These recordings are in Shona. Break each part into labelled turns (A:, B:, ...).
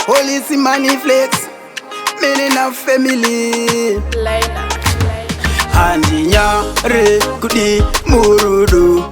A: Police money flex, meaning of family. Andinyare kudi murudu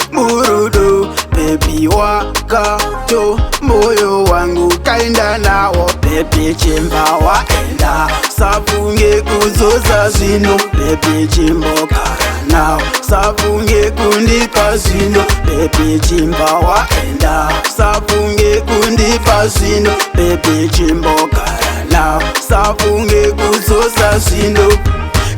A: baby waka to moyo wangu kaenda nawo baby chimba waenda safunge kuzoza zino baby chimbokara nawo safunge kundipa zino baby chimba waenda safunge kundipa zino baby chimbokara nawo safunge kuzoza zino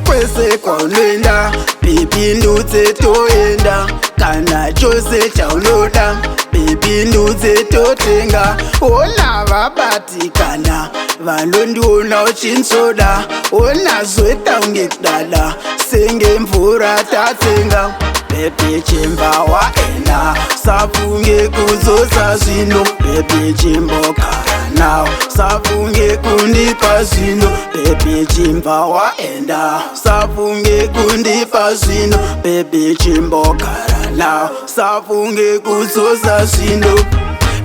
A: kwese kwaunenda baby ndudze toenda kana chose chaunoda baby ndudze totenga ona vabatikana vanondiona uchinsoda ona zoita unge kudada senge mvura tatsenga baby chimba waenda safunge kuzoza zvino baby chimbokara nawo safunge kundipa zvino baby chimba waenda safunge kundipa zvino baby chimbokara nawo safunge kuzoza zvino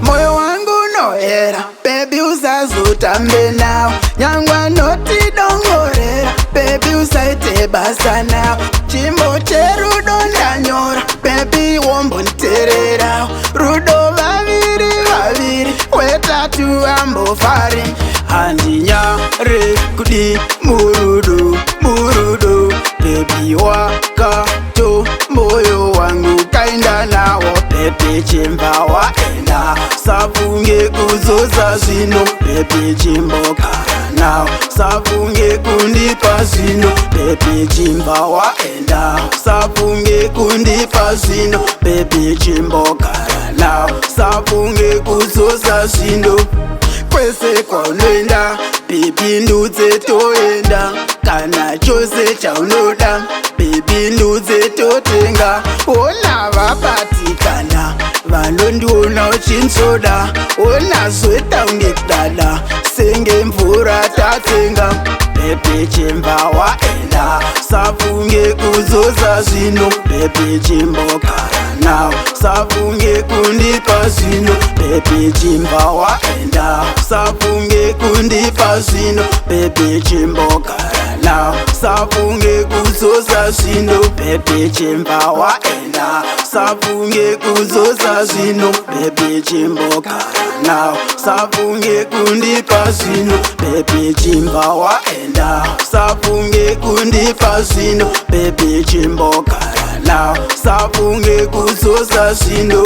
A: moyo wangu noera baby usazotambe nawo nyangwa notidongorera baby usaite basa nawo chimbo cherudo ndanyora baby womboniterera rudo vaviri wetatu ambofari andinyare kudi murudu baby waka to moyo wangu kaenda nawo baby chimba waenda safunge kuzoza zvino baby chimbokara nawo safunge kundipa zvino baby chimba waenda safunge kundipa zvino baby chimbokara nawo safunge kuzoza zvino kwese kwaunoenda baby ndudze toenda kana chose chaunoda baby ndudze totenga ona vabatikana vanondiona uchinsoda ona zoita unge kudada senge mvura tatsenga baby chimba waenda safunge kuzoza zvino baby chimbokara nawo safunge kundipa zvino baby chimba waenda safunge kundipa zvino baby chimbokara nawo safunge kuzoza zvino baby chimba waenda safunge kuzoza zvino baby chimbokara nawo safunge kundipa zvino baby chimba waenda safunge kundipa zvino baby chimbokara nawo safunge kuzoza zvino